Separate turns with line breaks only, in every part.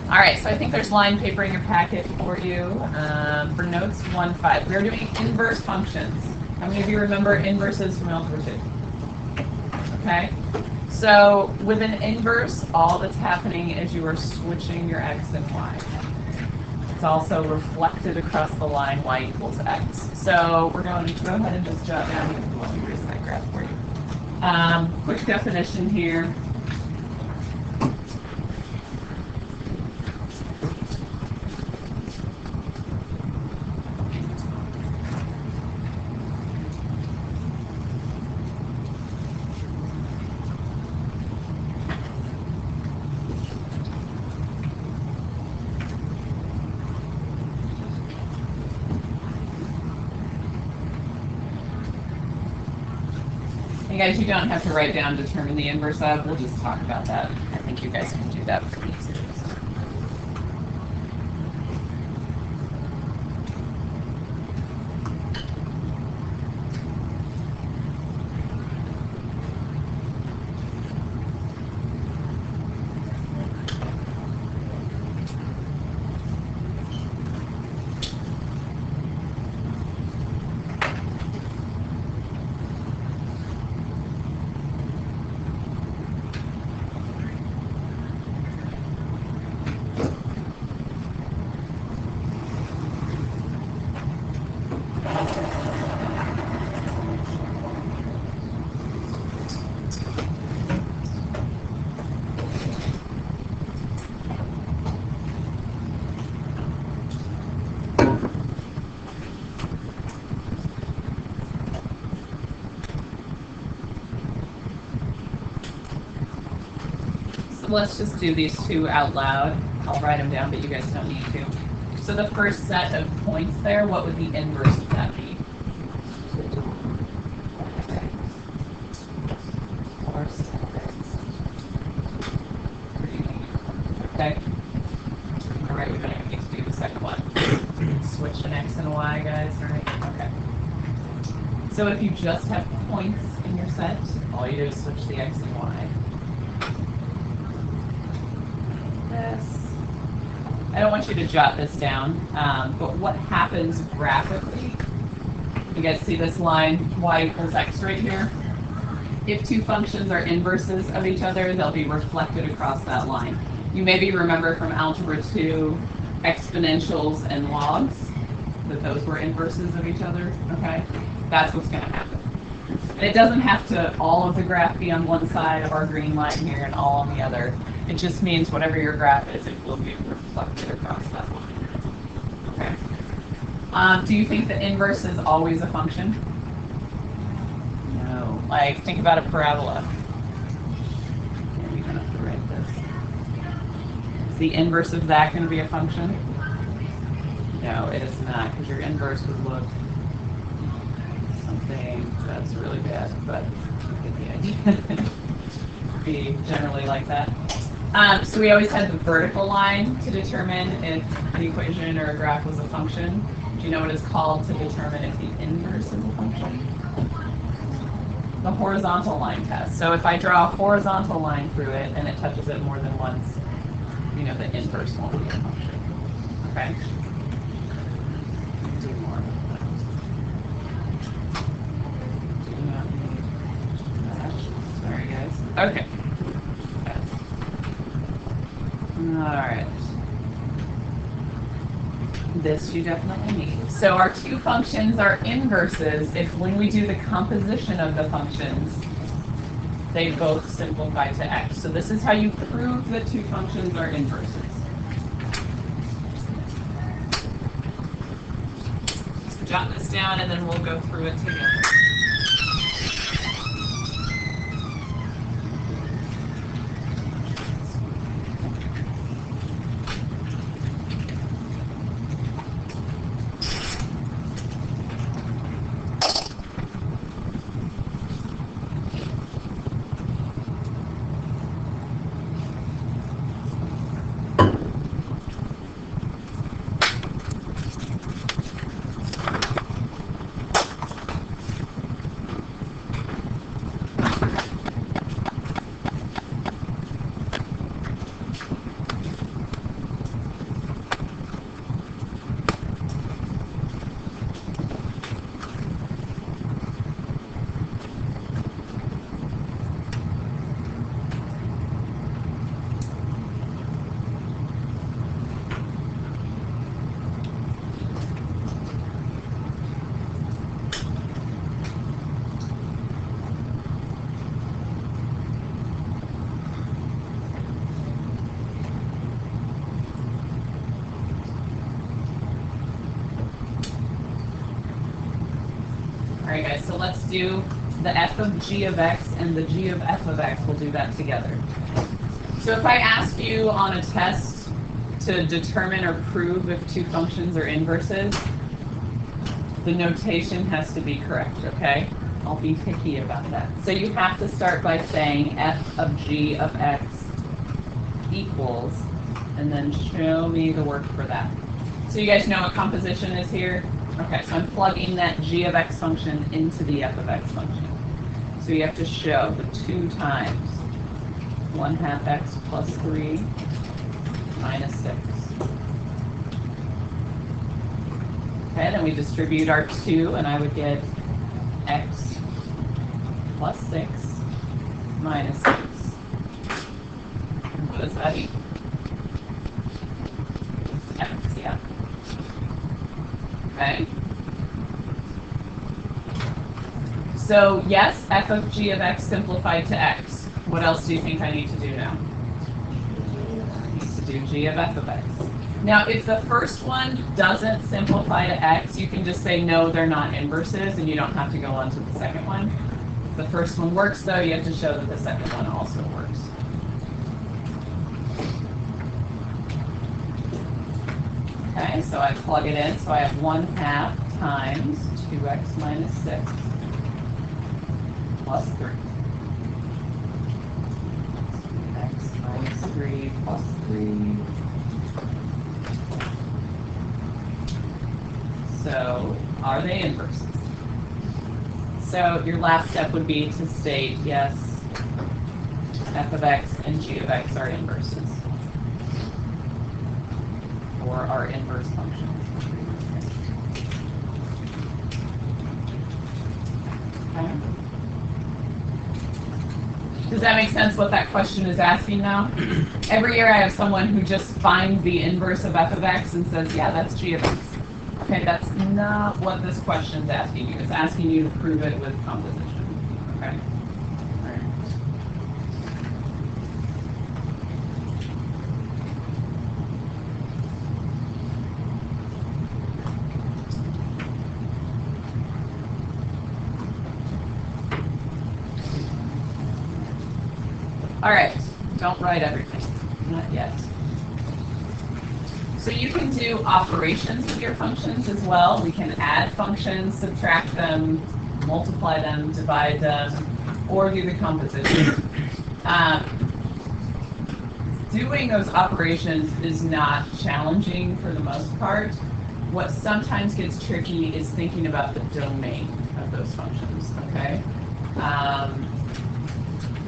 All right, so I think there's line paper in your packet for you for notes 1-5. We're doing inverse functions. How many of you remember inverses from algebra 2? Okay, so with an inverse, all that's happening is you are switching your x and y. It's also reflected across the line y equals x. So we're going to go ahead and just jot down, let me erase that graph for you. Quick definition here. Guys, you don't have to write down determine the inverse of. We'll just talk about that. I think you guys can do that pretty easily. Let's just do these two out loud. I'll write them down, but you guys don't need to. So the first set of points there, what would the inverse of that be? Okay. All right, we're going to need to do the second one. Switch an x and a y, guys, right? Okay. So if you just have points in your set, all you do is switch the x and y. I don't want you to jot this down, but what happens graphically, you guys see this line y equals x right here? If two functions are inverses of each other, they'll be reflected across that line. You maybe remember from Algebra 2 exponentials and logs, that those were inverses of each other, okay? That's what's going to happen. And it doesn't have to all of the graph be on one side of our green line here and all on the other. It just means whatever your graph is, it will be reflected across that line. Okay. Do you think the inverse is always a function? No. Like, think about a parabola. Maybe you don't have to write this. Is the inverse of that going to be a function? No, it is not, because your inverse would look something that's really bad, but you get the idea. Be generally like that. So we always had the vertical line to determine if an equation or a graph was a function. Do you know what it's called to determine if the inverse is a function? The horizontal line test. So if I draw a horizontal line through it and it touches it more than once, you know the inverse won't be a function. Okay? Do more. Do not need that. Sorry, guys. Okay. Alright. This you definitely need. So our two functions are inverses if when we do the composition of the functions, they both simplify to x. So this is how you prove that two functions are inverses. So jot this down and then we'll go through it together. Okay, guys, so let's do the f of g of x and the g of f of x. We'll do that together. So if I ask you on a test to determine or prove if two functions are inverses, the notation has to be correct, okay? I'll be picky about that. So you have to start by saying f of g of x equals, and then show me the work for that. So you guys know what composition is here? Okay, so I'm plugging that g of x function into the f of x function. So you have to show the 2 times 1/2 x plus 3 minus 6. Okay, then we distribute our 2, and I would get x plus 6 minus 6. What does that equal? X, yeah. Okay. So yes, f of g of x simplified to x. What else do you think I need to do now? I need to do g of f of x. Now, if the first one doesn't simplify to x, you can just say, no, they're not inverses, and you don't have to go on to the second one. If the first one works, though, you have to show that the second one also works. Okay, so I plug it in. So I have 1/2 times 2x minus 6 plus 3. X minus 3 plus 3. So are they inverses? So your last step would be to state, yes, f of x and g of x are inverses, or are inverse functions. Okay. Does that make sense what that question is asking now? Every year I have someone who just finds the inverse of f of x and says, yeah, that's g of x. Okay, that's not what this question is asking you. It's asking you to prove it with composition. Okay. All right, don't write everything, not yet. So you can do operations with your functions as well. We can add functions, subtract them, multiply them, divide them, or do the composition. Doing those operations is not challenging for the most part. What sometimes gets tricky is thinking about the domain of those functions, okay?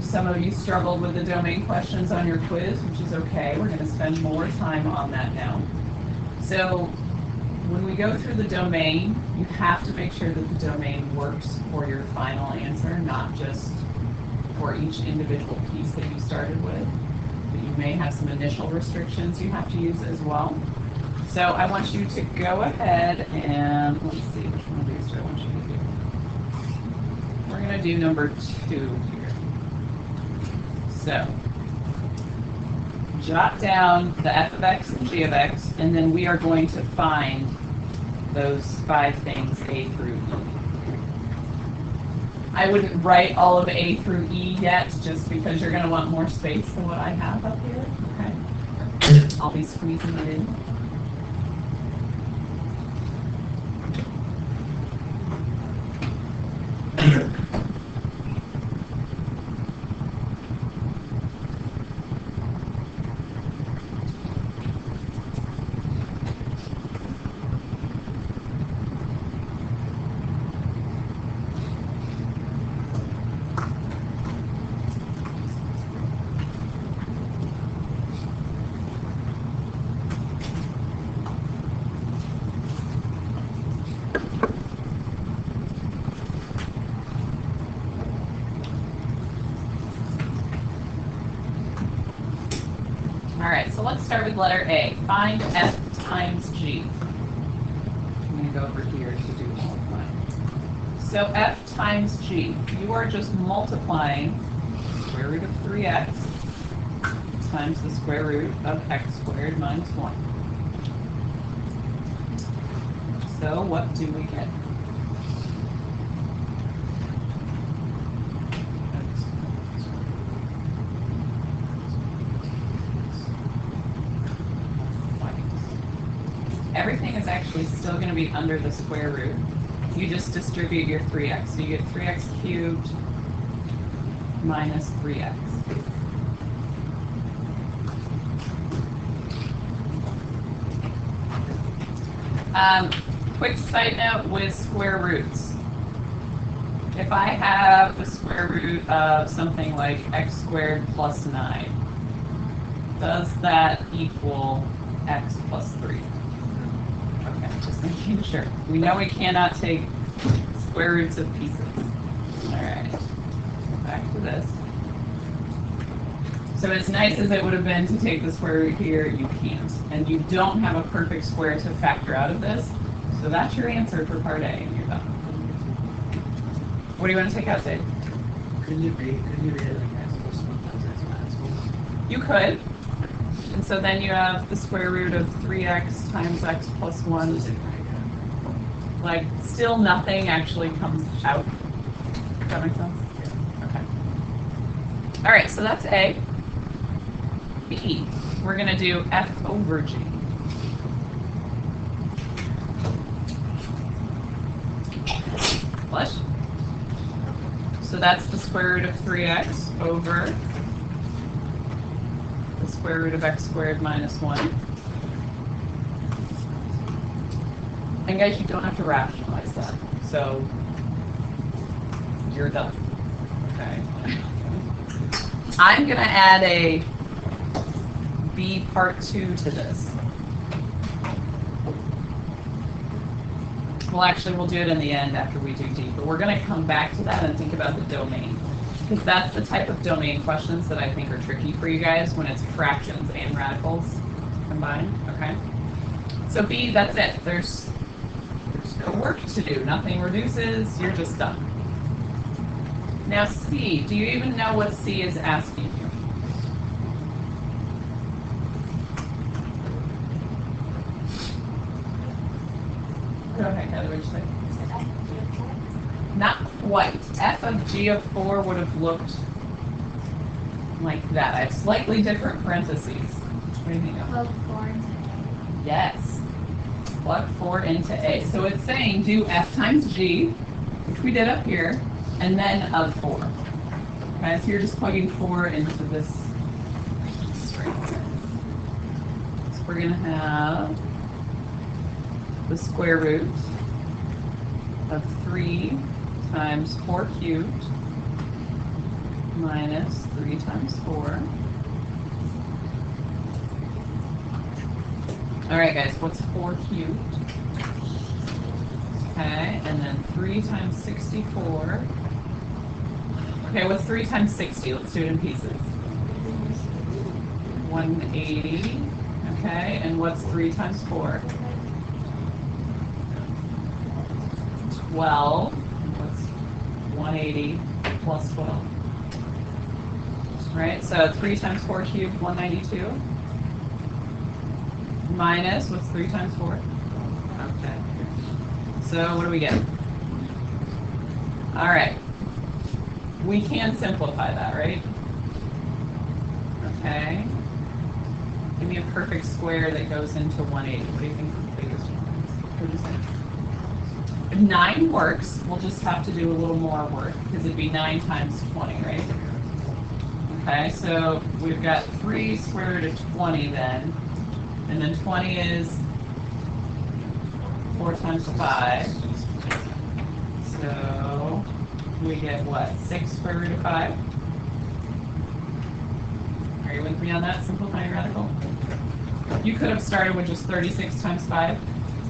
Some of you struggled with the domain questions on your quiz, which is okay. We're going to spend more time on that now. So when we go through the domain, you have to make sure that the domain works for your final answer, not just for each individual piece that you started with. But you may have some initial restrictions you have to use as well. So I want you to go ahead and, let's see, which one of these do I want you to do? We're going to do number 2 here. So, jot down the f of x and g of x, and then we are going to find those 5 things, A through E. I wouldn't write all of A through E yet, just because you're going to want more space than what I have up here. Okay? I'll be squeezing it in. So let's start with letter A. Find f times g. I'm going to go over here to do multiplying. So f times g, you are just multiplying square root of 3x times the square root of x squared minus 1. So what do we get? everything is actually still going to be under the square root. You just distribute your 3x. So you get 3x cubed minus 3x. Quick side note with square roots. If I have the square root of something like x squared plus 9, does that equal x plus 3? Okay, just making sure. We know we cannot take square roots of pieces. All right, back to this. So as nice as it would have been to take the square root here, you can't. And you don't have a perfect square to factor out of this. So that's your answer for part A, and you're done. What do you want to take out, Dave?
Couldn't you read it like x plus 1 times x minus 1?
You could. And so then you have the square root of 3x times x plus 1. Like, still nothing actually comes out. Does that make sense? Okay. All right, so that's A. B, we're going to do f over g. Flush. So that's the square root of 3x over the square root of x squared minus 1. And guys, you don't have to rationalize that. So you're done. Okay. I'm going to add a B part 2 to this. Well, actually, we'll do it in the end after we do D, but we're going to come back to that and think about the domain. Because that's the type of domain questions that I think are tricky for you guys when it's fractions and radicals combined, okay? So B, that's it. There's no work to do. Nothing reduces. You're just done. Now C, do you even know what C is asking you? Go ahead, Heather, what did you say? Not quite. F of g of 4 would have looked like that. I have slightly different parentheses. What do you think of?
Plug 4 into A.
Yes. Plug 4 into A. So it's saying do F times G, which we did up here, and then of 4. Okay, so you're just plugging 4 into this string. So we're going to have the square root of 3 times 4 cubed minus 3 times 4. All right, guys, what's 4 cubed? Okay, and then 3 times 64. Okay, what's 3 times 60? Let's do it in pieces. 180. Okay, and what's 3 times 4? 12. What's 180 plus 12? Right, so 3 times 4 cubed, 192. Minus, what's 3 times 4? Okay. So what do we get? All right. We can simplify that, right? Okay. Give me a perfect square that goes into 180. What do you think the biggest one is? What do you say? If 9 works, we'll just have to do a little more work because it'd be 9 times 20, right? Okay, so we've got 3 square root of 20 then. And then 20 is 4 times 5. So we get what? 6 square root of 5? Are you with me on that? Simplifying radical? You could have started with just 36 times 5.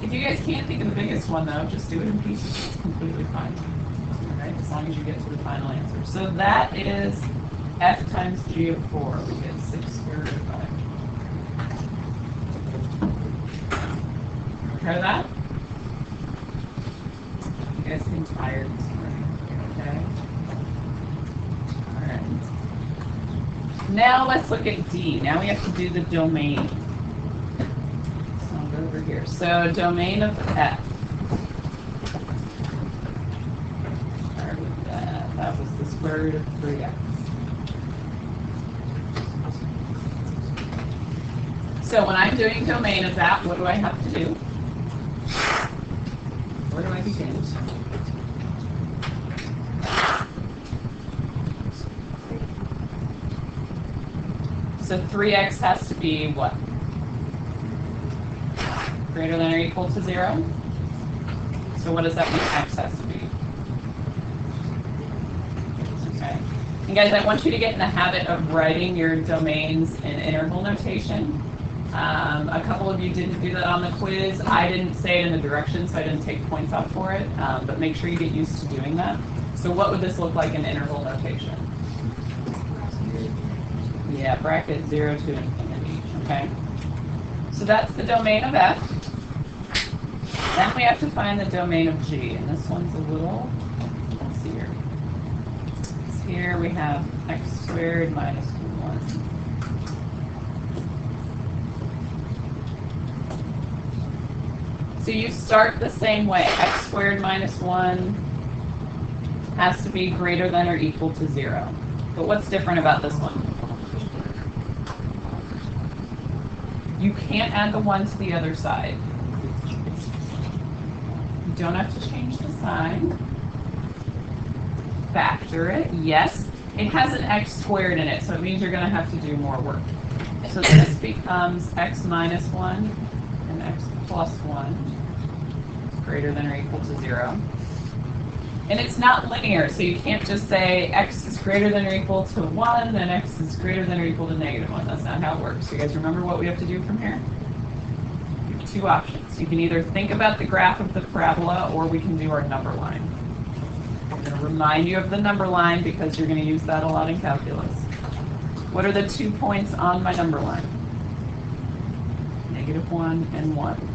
If you guys can't think of the biggest one, though, just do it in pieces. It's completely fine. All right, as long as you get to the final answer. So that is f times g of 4. We get 6 square root of 5. Try that? You guys seem tired this morning, okay? All right. Now let's look at D. Now we have to do the domain. So I'll go over here. So domain of F. Start with that. That was the square root of 3x. So when I'm doing domain of that, what do I have to do? Where do I begin? So 3x has to be what? Greater than or equal to 0? So what does that mean x has to be? Okay. And guys, I want you to get in the habit of writing your domains in interval notation. A couple of you didn't do that on the quiz. I didn't say it in the directions, so I didn't take points off for it. But make sure you get used to doing that. So what would this look like in interval notation? Yeah, bracket 0 to infinity, okay? So that's the domain of f. Then we have to find the domain of g, and this one's a little easier. So here we have x squared minus 1. So you start the same way. X squared minus 1 has to be greater than or equal to 0. But what's different about this one? You can't add the 1 to the other side. You don't have to change the sign. Factor it. Yes, it has an x squared in it, so it means you're going to have to do more work. So this becomes x minus 1 and x plus 1 greater than or equal to 0. And it's not linear, so you can't just say x is greater than or equal to 1 and x is greater than or equal to negative 1. That's not how it works. You guys remember what we have to do from here? You have two options. You can either think about the graph of the parabola, or we can do our number line. I'm going to remind you of the number line because you're going to use that a lot in calculus. What are the 2 points on my number line? Negative 1 and 1.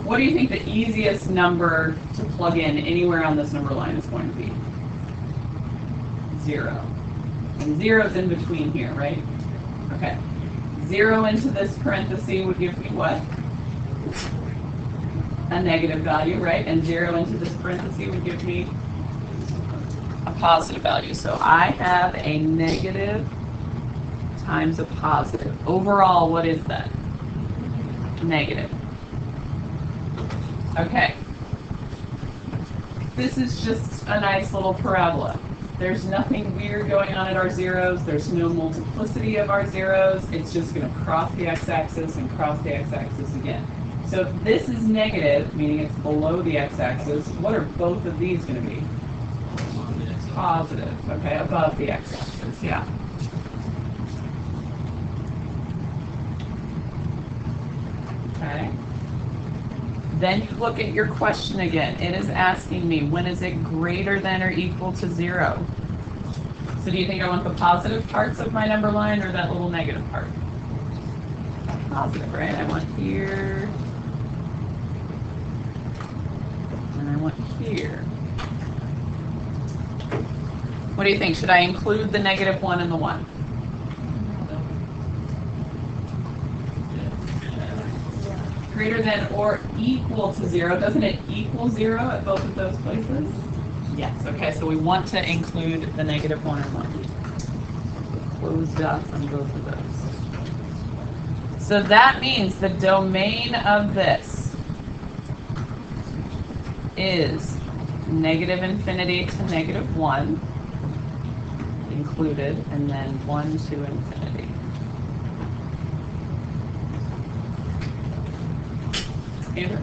What do you think the easiest number to plug in anywhere on this number line is going to be? 0. And 0 is in between here, right? Okay. 0 into this parenthesis would give me what? A negative value, right? And 0 into this parenthesis would give me a positive value. So I have a negative times a positive. Overall, what is that? Negative. Okay. This is just a nice little parabola. There's nothing weird going on at our zeros. There's no multiplicity of our zeros. It's just going to cross the x-axis and cross the x-axis again. So if this is negative, meaning it's below the x-axis, what are both of these going to be? Positive, okay, above the x-axis, yeah. Okay. Then you look at your question again. It is asking me, when is it greater than or equal to 0? So do you think I want the positive parts of my number line or that little negative part? Positive, right? I want here. And I want here. What do you think? Should I include the negative 1 and the 1? Greater than or equal to 0. Doesn't it equal 0 at both of those places? Yes. Okay, so we want to include the negative 1 and 1. Close dots on both of those. So that means the domain of this is negative infinity to negative 1 included, and then 1 to infinity. Andrew?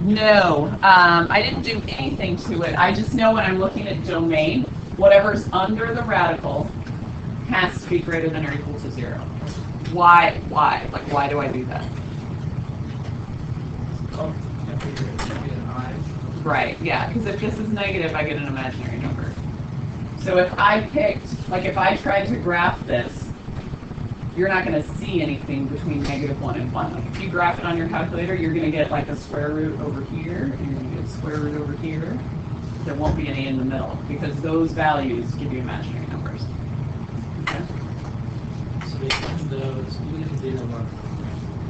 No, I didn't do anything to it. I just know when I'm looking at domain, whatever's under the radical has to be greater than or equal to 0. Why? Why? Like, why do I do that? Right, yeah, because if this is negative, I get an imaginary number. So if I picked, like if I tried to graph this, you're not going to see anything between negative 1 and 1. Like if you graph it on your calculator, you're going to get like a square root over here, and you're going to get a square root over here. There won't be any in the middle, because those values give you imaginary numbers. Okay?
So between those, even if you did a work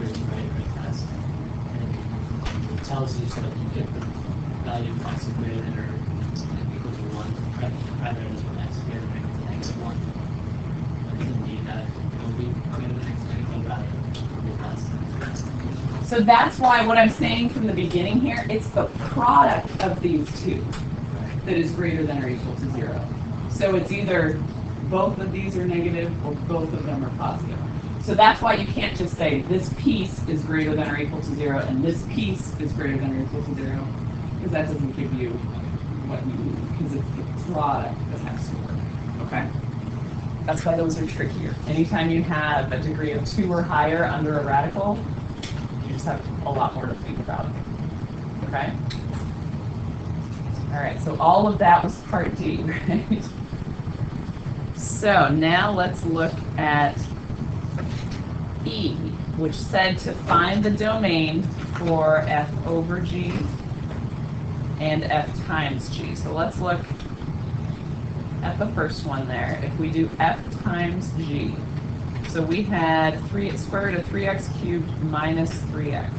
right test, and it tells you so that you get the value of x greater than or equal to 1, rather than x greater than or equal to -1.
So that's why what I'm saying from the beginning here, it's the product of these two that is greater than or equal to 0. So it's either both of these are negative or both of them are positive. So that's why you can't just say this piece is greater than or equal to 0 and this piece is greater than or equal to 0, because that doesn't give you what you need, because it's the product that has to work. Okay? That's why those are trickier. Anytime you have a degree of 2 or higher under a radical, you just have a lot more to think about. Okay? All right, so all of that was part D, right? So now let's look at E, which said to find the domain for F over G and F times G. So let's look at the first one there. If we do F times G, so we had square root of 3x cubed minus 3x.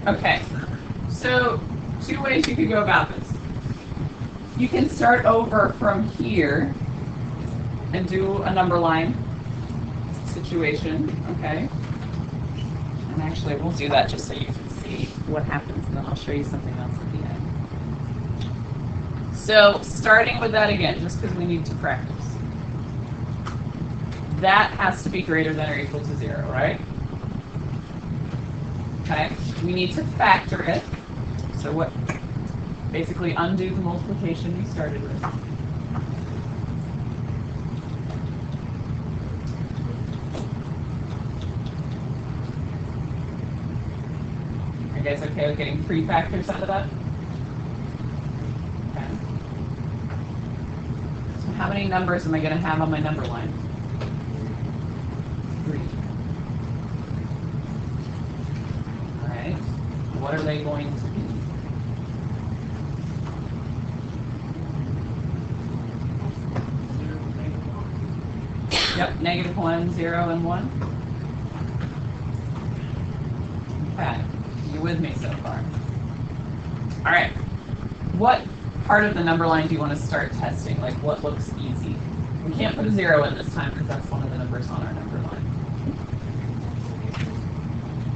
Okay, so 2 ways you could go about this. You can start over from here and do a number line situation, okay? And actually, we'll do that just so you can see what happens, and then I'll show you something else at the end. So starting with that again, just because we need to practice. That has to be greater than or equal to 0, right? Okay, we need to factor it. So what? Basically undo the multiplication you started with. Are you guys okay with getting 3 factors out of that? Okay. So how many numbers am I going to have on my number line? 3. All right. What are they going to be? Yep, -1, 0, and 1. Okay, you with me so far? All right, what part of the number line do you want to start testing? Like what looks easy? We can't put a 0 in this time because that's one of the numbers on our number line.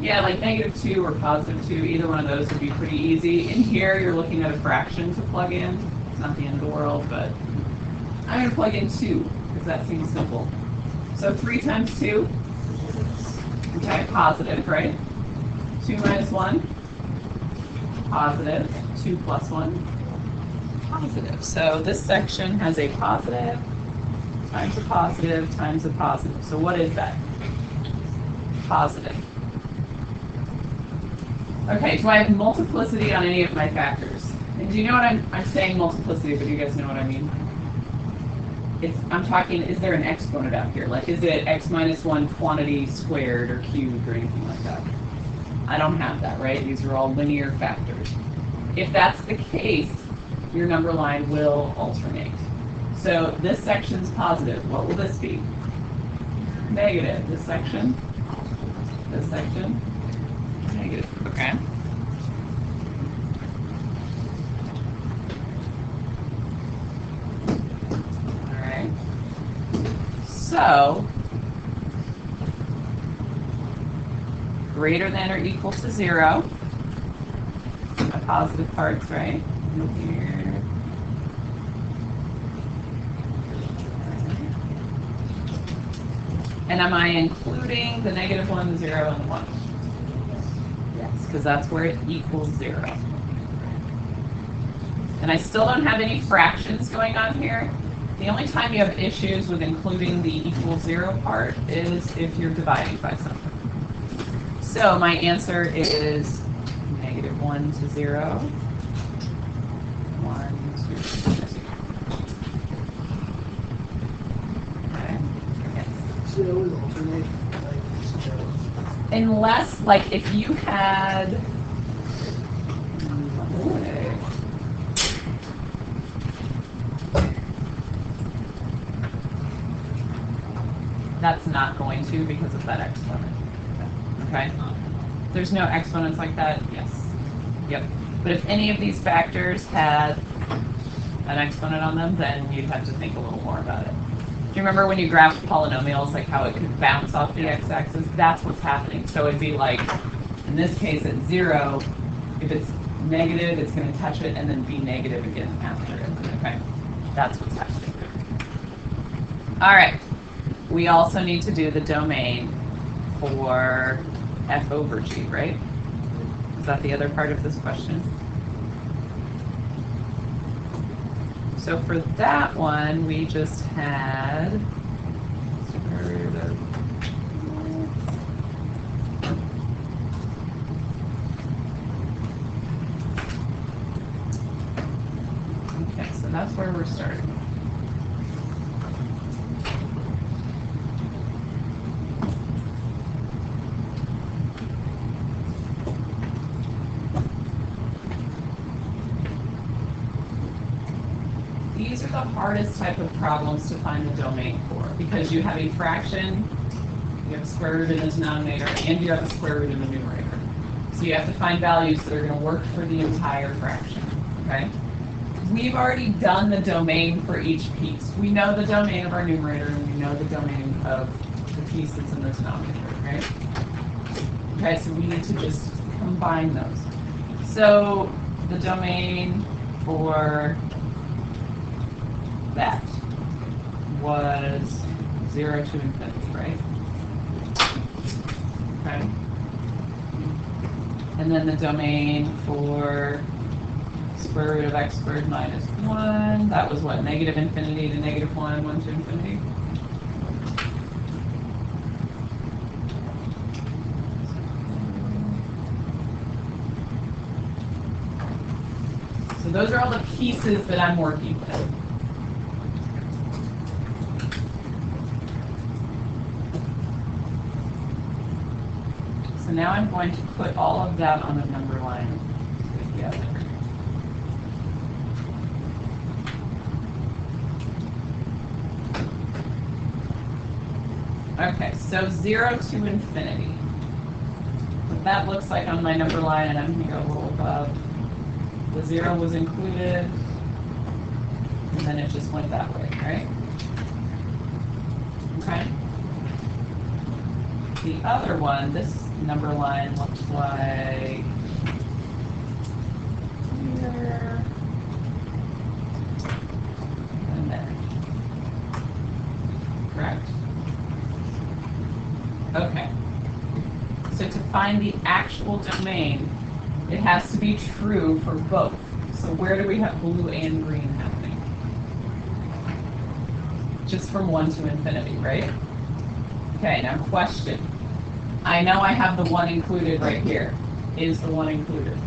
Yeah, like -2 or +2, either one of those would be pretty easy. In here, you're looking at a fraction to plug in. It's not the end of the world, but I'm going to plug in 2 because that seems simple. So 3 times 2, okay, positive, right? 2 minus 1, positive. 2 plus 1, positive. So this section has a positive times a positive times a positive. So what is that? Positive. Okay, do I have multiplicity on any of my factors? And do you know what I'm saying multiplicity, but do you guys know what I mean? I'm talking, is there an exponent out here? Like, is it x minus 1 quantity squared or cubed or anything like that? I don't have that, right? These are all linear factors. If that's the case, your number line will alternate. So this section's positive. What will this be? Negative. This section? Negative. Okay. So, greater than or equal to 0, my positive parts, right? Here. And am I including the -1, the 0, and the 1? Yes, because that's where it equals 0. And I still don't have any fractions going on here. The only time you have issues with including the equal 0 part is if you're dividing by something. So my answer is -1 to 0. 1, 2, 3. Okay. Yes.
So it would alternate like
Unless, like, if you had. That's not going to because of that exponent. Okay? There's no exponents like that? Yes. Yep. But if any of these factors had an exponent on them, then you'd have to think a little more about it. Do you remember when you graphed polynomials, like how it could bounce off the x-axis? That's what's happening. So it'd be like, in this case, at 0, if it's negative, it's going to touch it and then be negative again after it. Okay, that's what's happening. All right. We also need to do the domain for f over g, right? Is that the other part of this question? So for that one, we just had square root of okay, so that's where we're starting. These are the hardest type of problems to find the domain for because you have a fraction, you have a square root in the denominator, and you have a square root in the numerator. So you have to find values that are going to work for the entire fraction, okay? We've already done the domain for each piece. We know the domain of our numerator, and we know the domain of the piece that's in the denominator, right? Okay, so we need to just combine those. So the domain for that was 0 to infinity, right? Okay. And then the domain for square root of x squared minus 1, that was what, negative infinity to negative 1, 1 to infinity? So those are all the pieces that I'm working with. So now I'm going to put all of that on the number line together. Okay, so 0 to infinity. What that looks like on my number line, and I'm going to go a little above. The 0 was included, and then it just went that way, right? Okay. The other one, this number line looks like here and there. Correct? Okay. So to find the actual domain, it has to be true for both. So where do we have blue and green happening? Just from 1 to infinity, right? Okay, now question. I know I have the 1 included right here. Is the 1 included?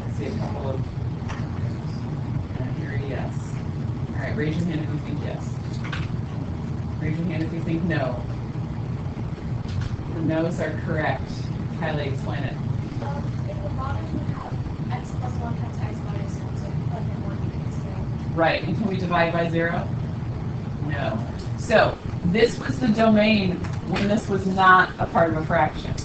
Let's see a couple of... And here, yes. All right, raise your hand if you think yes. Raise your hand if you think no. The no's are correct. Kylie, explain it.
In the bottom, we have x plus 1 times x minus 1, so plug in 1 equals 0.
Right, and can we divide by 0? No. So this was the domain when this was not a part of a fraction.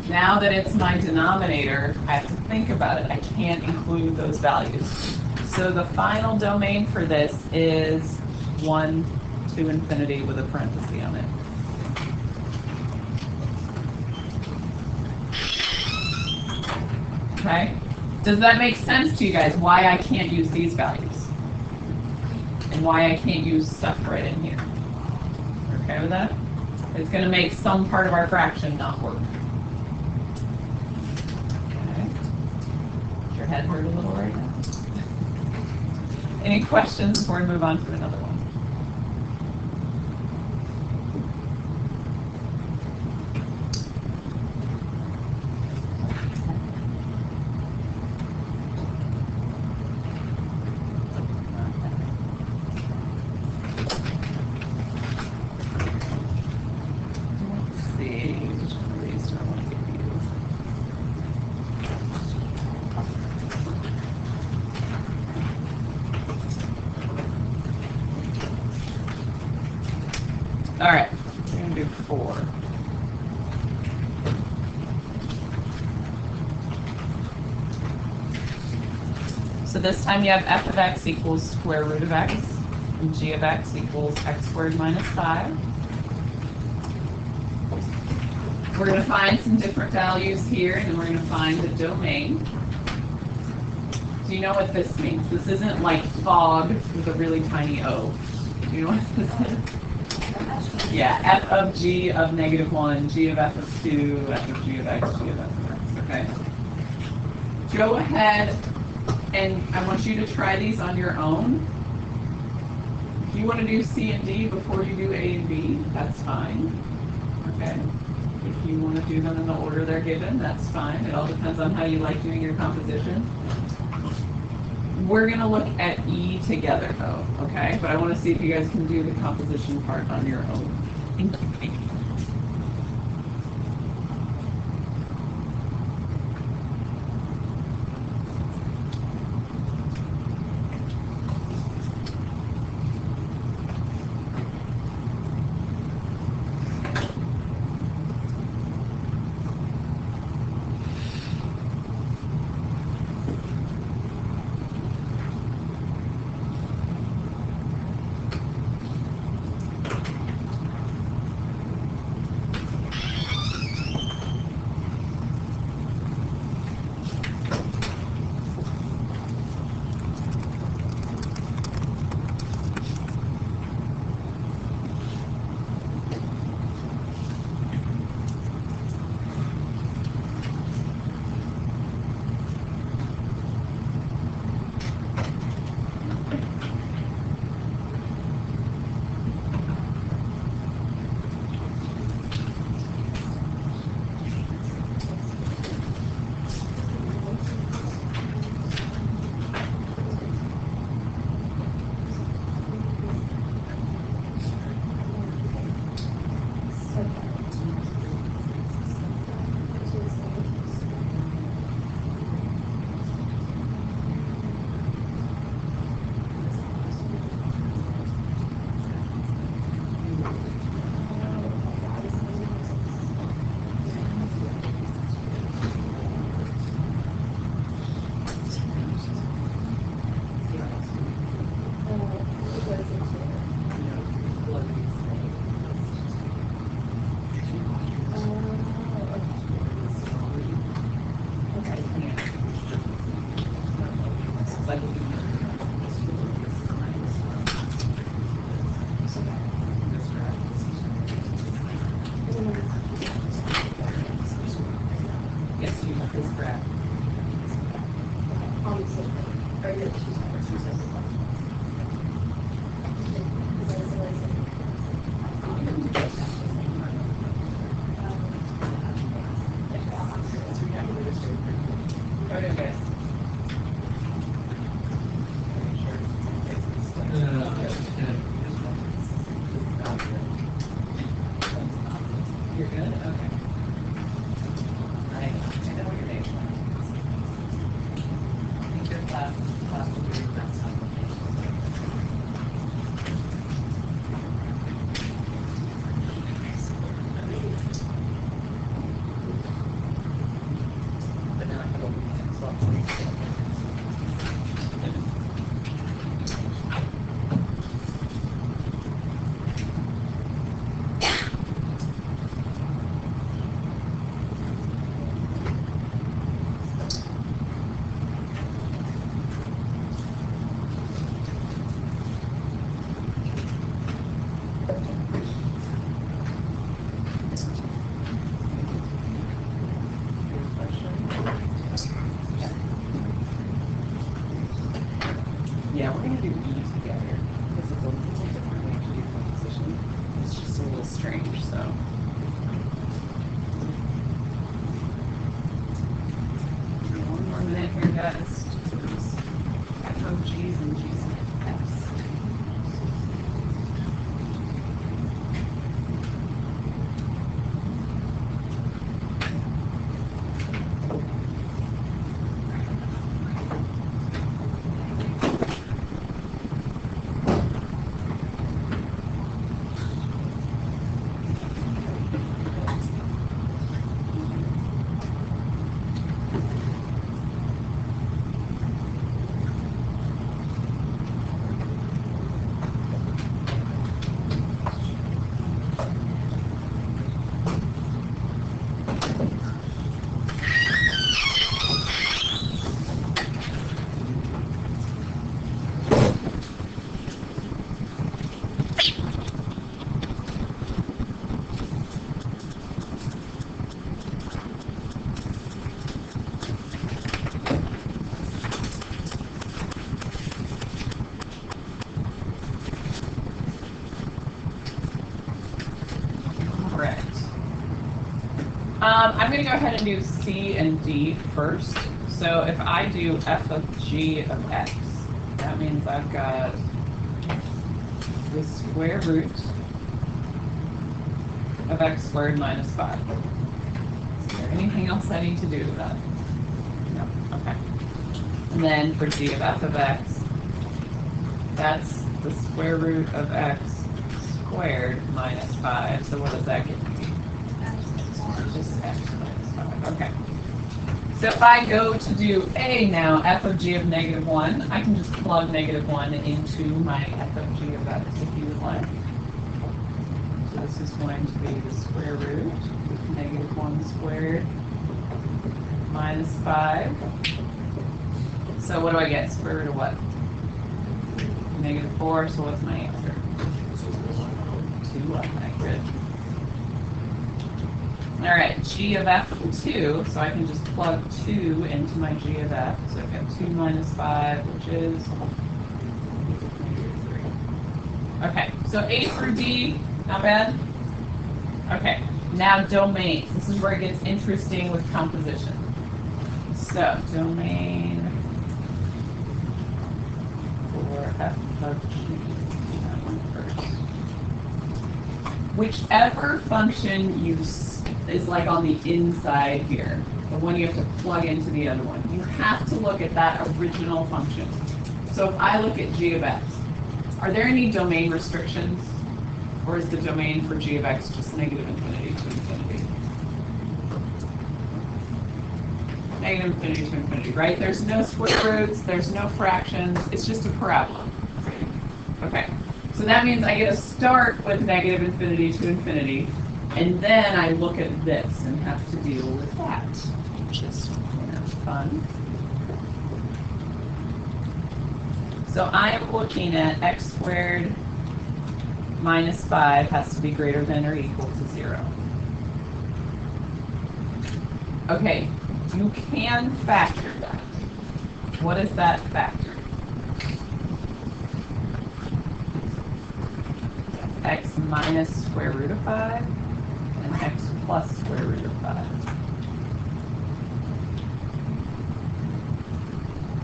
Now that it's my denominator, I have to think about it. I can't include those values. So the final domain for this is 1 to infinity with a parenthesis on it. Okay? Does that make sense to you guys, why I can't use these values? And why I can't use stuff right in here? Okay with that? It's going to make some part of our fraction not work. Okay. Your head hurt a little right now? Any questions before we move on to another one? All right, we're going to do 4. So this time you have f of x equals square root of x, and g of x equals x squared minus 5. We're going to find some different values here, and then we're going to find the domain. Do you know what this means? This isn't like fog with a really tiny o. Do you know what this is? Yeah, f of g of -1, g of f of 2, f of g of x, g of f of x, okay? Go ahead, and I want you to try these on your own. If you want to do C and D before you do A and B, that's fine, okay? If you want to do them in the order they're given, that's fine. It all depends on how you like doing your composition. We're going to look at E together, though, okay? But I want to see if you guys can do the composition part on your own. Thank you. Thank you. You're good? Okay. I know what your name's like. I think your class will be your best time. But now I have a weekend, so yeah, we're going to do E together because it's a little different way to do composition. It's just a little strange, so. One more minute here, guys. F of G's and G's and F's. going to go ahead and do C and D first. So if I do f of g of x, that means I've got the square root of x squared minus 5. Is there anything else I need to do to that? No. Okay. And then for g of f of x, that's the square root of x squared minus 5. So what does that give me? Just x minus 5. Okay. So if I go to do A now, f of g of negative 1, I can just plug negative 1 into my f of g of x if you would like. So this is going to be the square root of negative 1 squared minus 5. So what do I get? Square root of what? Negative 4, so what's my answer? 2, accurate. All right, g of f of 2, so I can just plug 2 into my g of f. So I've got 2 minus 5, which is -3. Okay, so A through D, not bad? Okay, now domains. This is where it gets interesting with composition. So, domain for f of g. That one first. Whichever function you is like on the inside here, the one you have to plug into the other one. You have to look at that original function. So if I look at g of x, are there any domain restrictions? Or is the domain for g of x just negative infinity to infinity? Negative infinity to infinity, right? There's no square roots, there's no fractions, it's just a parabola. Okay, so that means I get to start with negative infinity to infinity, and then I look at this and have to deal with that, which is fun. So I'm looking at x squared minus 5 has to be greater than or equal to 0. Okay, you can factor that. What is that factor? X minus square root of 5 and x plus square root of 5.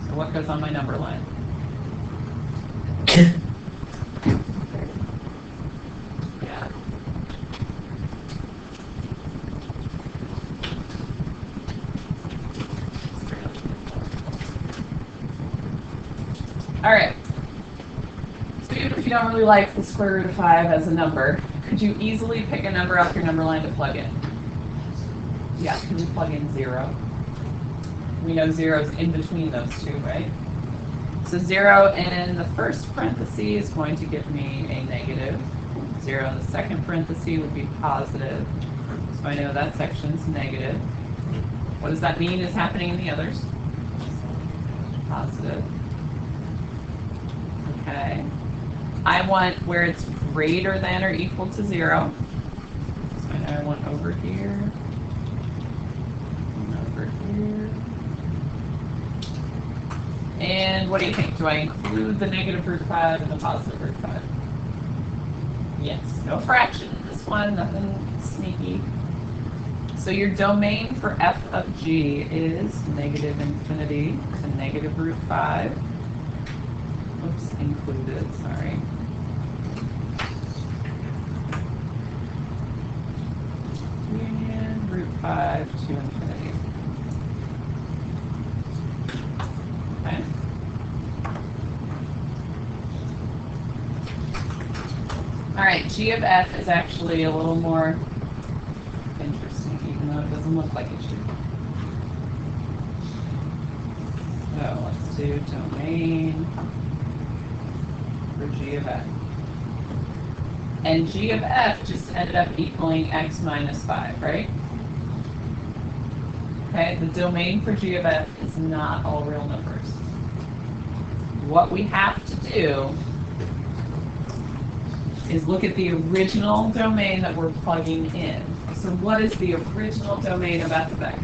So what goes on my number line? Yeah. All right. So even if you don't really like the square root of 5 as a number, could you easily pick a number off your number line to plug in? Yeah, can you plug in 0? We know 0 is in between those two, right? So 0 in the first parenthesis is going to give me a negative. 0 in the second parenthesis would be positive. So I know that section's negative. What does that mean is happening in the others? Positive. Okay. I want where it's greater than or equal to 0. So I know I want over here. And over here. And what do you think? Do I include the negative root 5 and the positive root 5? Yes. No fraction in this one. Nothing sneaky. So your domain for f of g is negative infinity to negative root 5. Oops, included, sorry. And root 5 to infinity. Okay. All right, g of f is actually a little more interesting, even though it doesn't look like it should. So let's do domain for g of f. And g of f just ended up equaling x minus 5, right? Okay, the domain for g of f is not all real numbers. What we have to do is look at the original domain that we're plugging in. So what is the original domain of f of x?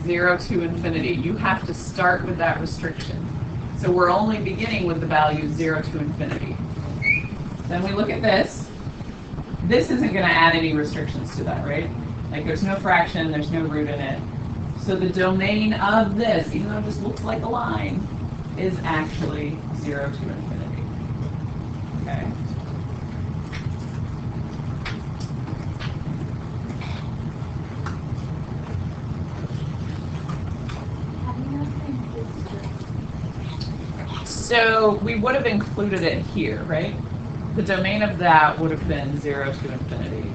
0 to infinity. You have to start with that restriction. So we're only beginning with the value 0 to infinity. Then we look at this. this isn't going to add any restrictions to that, right? Like there's no fraction, there's no root in it. So the domain of this, even though it just looks like a line, is actually 0 to infinity. Okay? So we would have included it here, right? The domain of that would have been 0 to infinity.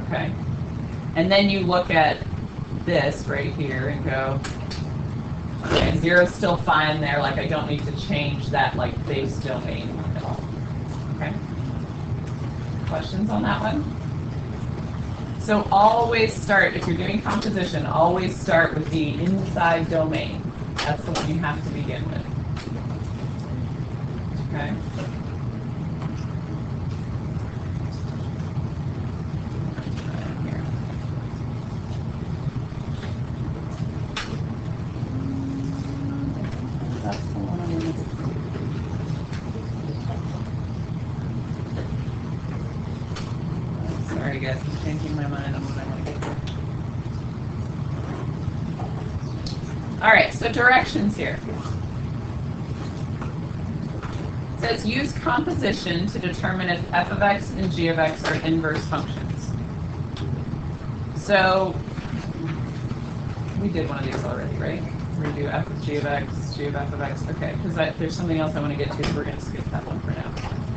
Okay? And then you look at this right here and go, okay, 0 is still fine there, like I don't need to change that like base domain at all. Okay? Questions on that one? So always start, if you're doing composition, always start with the inside domain. That's the one you have to begin with. Okay? Here. That's the one I'm going to do. Sorry guys, I'm changing my mind on what I want to get. All right, so directions here. It says use composition to determine if f of x and g of x are inverse functions. So we did one of these already, right? We're going to do f of g of x, g of f of x. Okay, because there's something else I want to get to, so we're going to skip that one for now.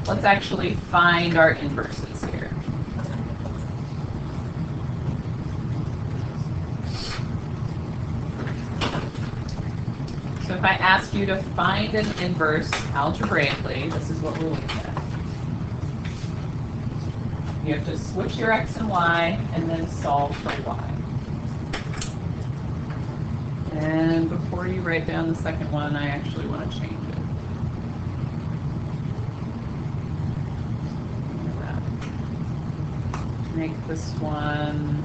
Let's actually find our inverses here. So if I ask you to find an inverse algebraically, this is what we're looking at. You have to switch your x and y and then solve for y. And before you write down the second one, I actually want to change it. Make this one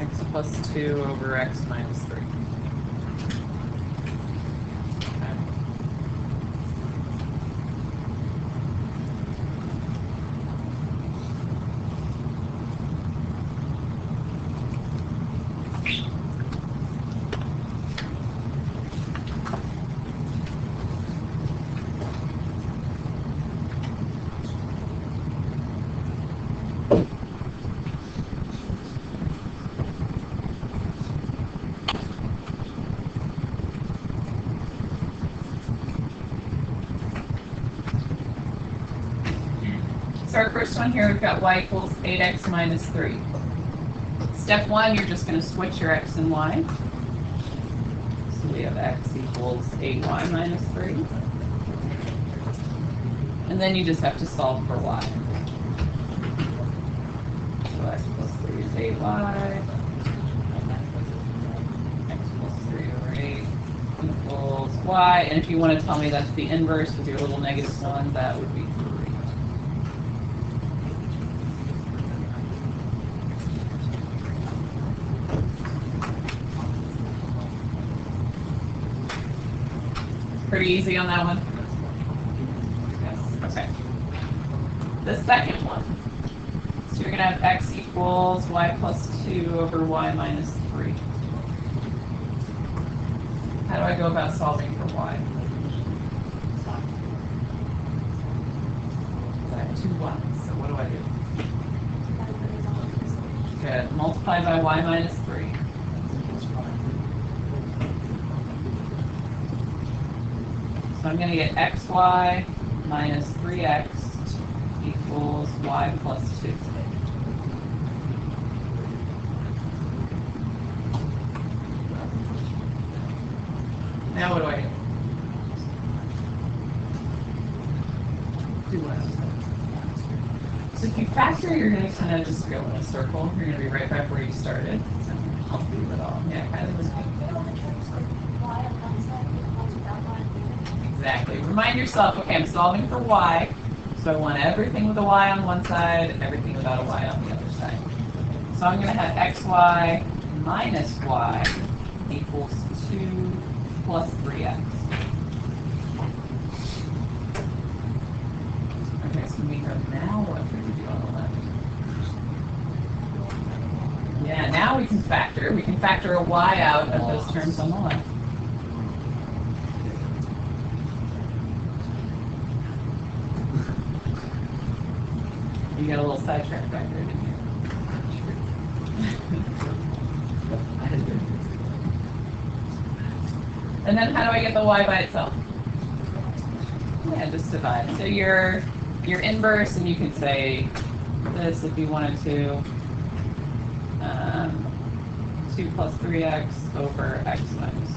x plus 2 over x minus 3. Okay. So our first one here, we've got y equals 8x minus 3. Step 1, you're just going to switch your x and y. So we have x equals 8y minus 3. And then you just have to solve for y. So x plus 3 is 8y. X plus 3 over 8 equals y. And if you want to tell me that's the inverse with your little negative 1, that would be 3. Pretty easy on that one? Yes. Okay. The second one. So you're going to have x equals y plus 2 over y minus 3. How do I go about solving for y? I have 2 y's, so what do I do? Good. Multiply by y minus 3. So I'm going to get xy minus 3x equals y plus 2. Now what do I do? Do what? So if you factor, you're going to kind of just go in a circle. You're going to be right back where you started. So I'll do it all. Yeah, kind of. Exactly. Remind yourself, okay, I'm solving for y, so I want everything with a y on one side, everything without a y on the other side. So I'm going to have xy minus y equals 2 plus 3x. next to me here. Now what can we do on the left? Yeah, now we can factor. We can factor a y out of those terms on the left. You got a little sidetracked back there, didn't you? And then how do I get the y by itself? Yeah, just divide. So your inverse, and you can say this if you wanted to. 2 plus 3x over x minus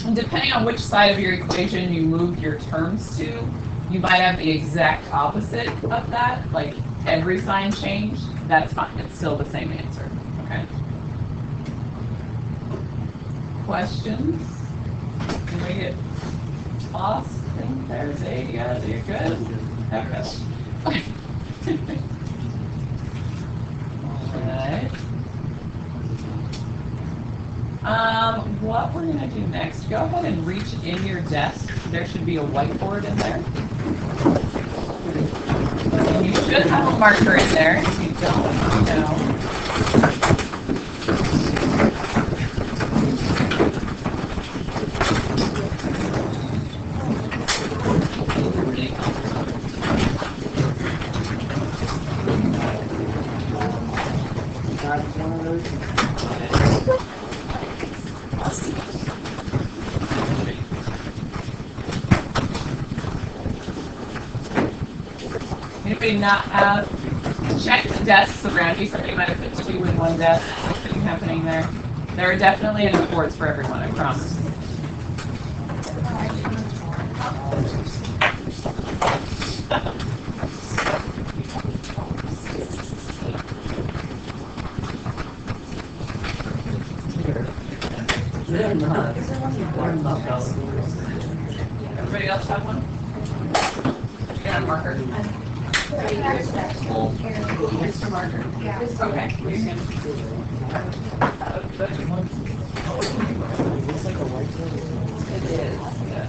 1. And depending on which side of your equation you move your terms to, you might have the exact opposite of that, like every sign change. That's fine. It's still the same answer. Okay. Questions? Can we get tossed in there? Yeah, you're good. Okay. Alright. What we're gonna do next, go ahead and reach in your desk. There should be a whiteboard in there. And you should have a marker in there. If you don't, no. Anybody not have, check the desks around you. Somebody might have put 2 in one desk. Something happening there. There are definitely enough boards for everyone, I promise. Everybody else have one? You got a marker? Extra marker? Okay. It is, yeah.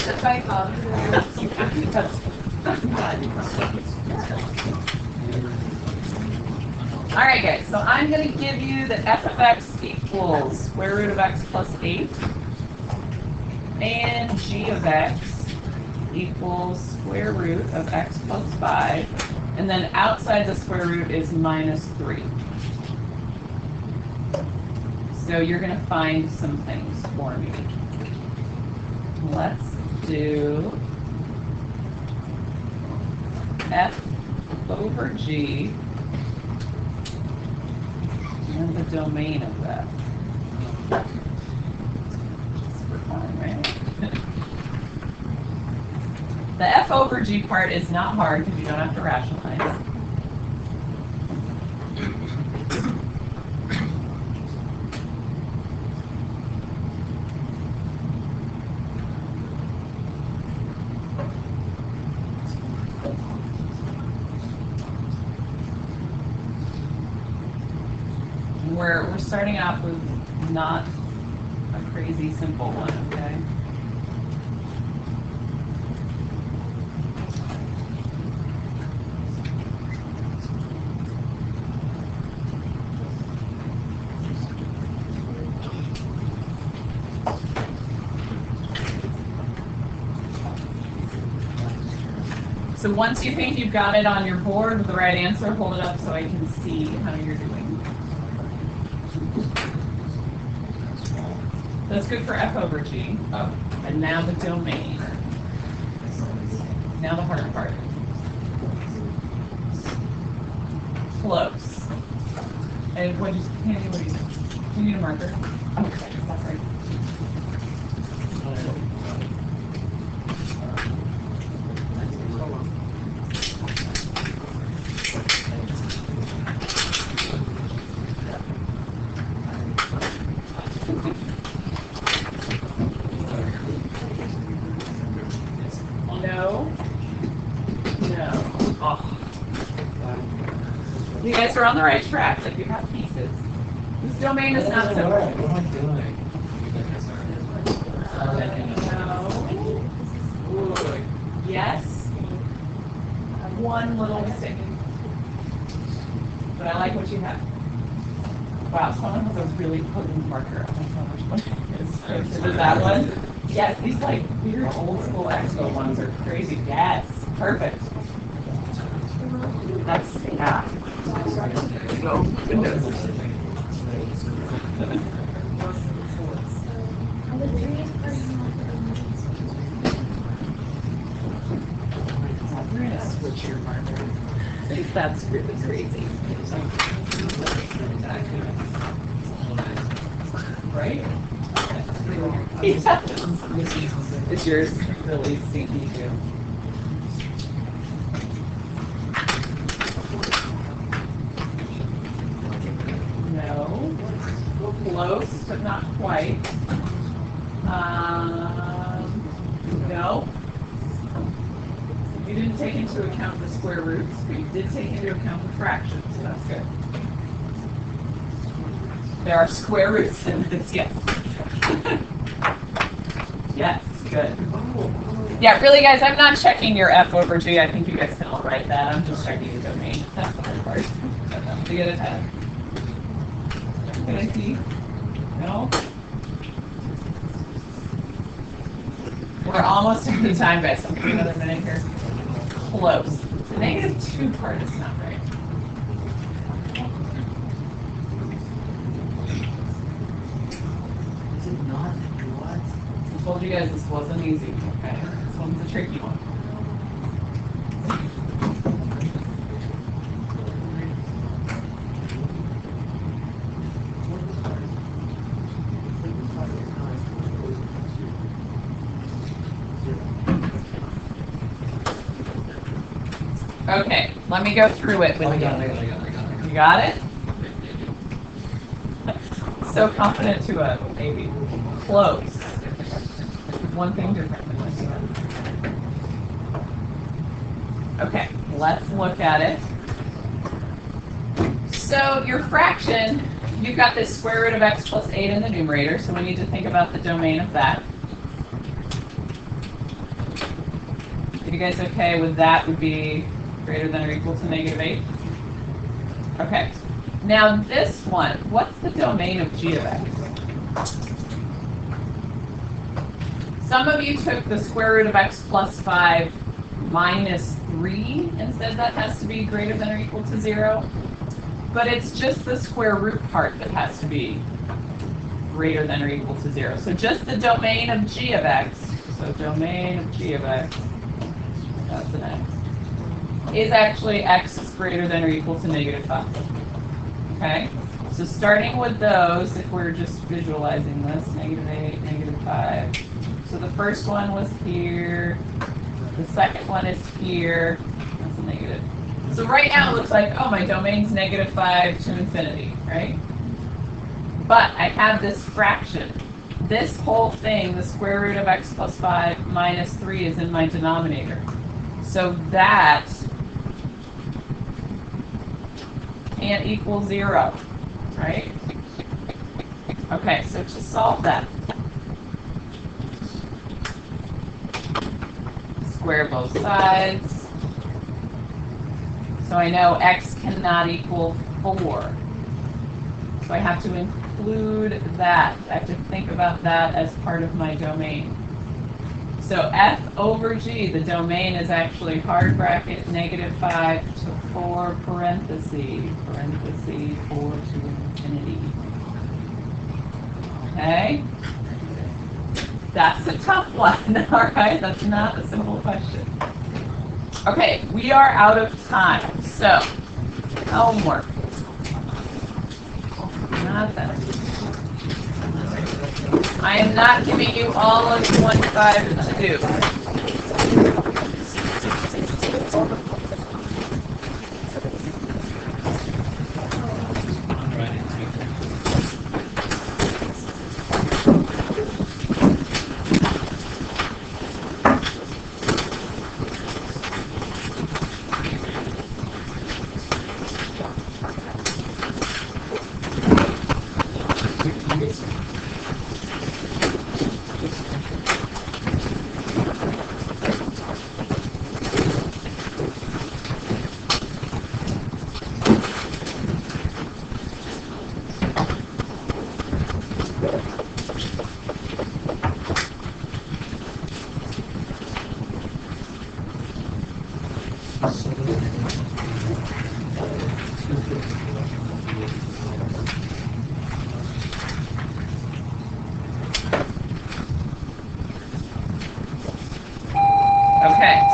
That's my call. All right, guys. So I'm going to give you that f of x equals square root of x plus 8, and g of x equals square root of x plus 5, and then outside the square root is minus 3. So you're going to find some things for me. Let's do f over g and the domain of that. Super fun, right? The f over g part is not hard because you don't have to rationalize. We're starting off with not a crazy simple one, okay? So once you think you've got it on your board with the right answer, hold it up so I can see how you're doing. That's good for f over g. Oh, and now the domain. Now the hard part. Close. And what do you, Candy, what do you think? You need a marker? Okay, that's right. You guys are on the right track. Like you have pieces. This domain is not simple.
What am I doing?
No. Yes. One little mistake. But I like what you have. Wow, someone has a really potent marker. I don't know which one it is. Is that one? Yes, these like weird old school expo ones are crazy. Yes, perfect. That's, yeah. Oh, goodness.
The tree is pretty much.
We're gonna switch your marker. I think that's really crazy. Right? Yeah. Is yours really stinky too? No. Close, but not quite. No. You didn't take into account the square roots, but you did take into account the fractions, so that's good. There are square roots in this, yes. Yes, good. Yeah, really, guys, I'm not checking your F over G. I think you guys can all write that. I'm just checking your domain. That's the hard part. To get it ahead. Can I see? No? We're almost out of time, guys. I'll give you another minute here. Close. The -2 part is not right.
Is it not? What?
I told you guys this wasn't easy, okay? This one's a tricky one. Okay, let me go through it with you. You got it? So confident to a maybe. Close. One thing different than this one. Okay, let's look at it. So your fraction, you've got this square root of x plus 8 in the numerator, so we need to think about the domain of that. Are you guys okay with that would be greater than or equal to -8? Okay. Now this one, what's the domain of g of x? Some of you took the square root of x plus 5 minus 3 and said that has to be greater than or equal to 0. But it's just the square root part that has to be greater than or equal to 0. So just the domain of g of x, so domain of g of x, that's an x, is actually x is greater than or equal to -5. Okay? So starting with those, if we're just visualizing this, -8, -5. So the first one was here, the second one is here, that's a negative. So right now it looks like, oh, my domain's -5 to infinity, right? But I have this fraction. This whole thing, the square root of x plus 5 minus 3 is in my denominator. So that can't equal 0, right? Okay, so to solve that, square both sides. So I know x cannot equal 4. So I have to include that. I have to think about that as part of my domain. So f over g, the domain is actually hard bracket -5 to 4 parentheses 4 to infinity. Okay? That's a tough one, all right? That's not a simple question. Okay, we are out of time. So, homework. Not that. I am not giving you all of 25 to do.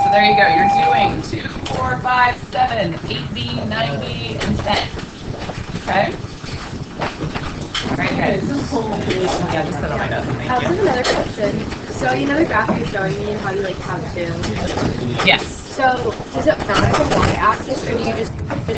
So there you go. You're doing 2, 4, 5, 7, 8B, 9B, and 10. Okay? Right, guys. Yeah, just sit on my desk.
I
Thank
also
you.
have another question. So you know the graph you're showing me and how you like have to.
Yes.
So does it bounce from y-axis or do you just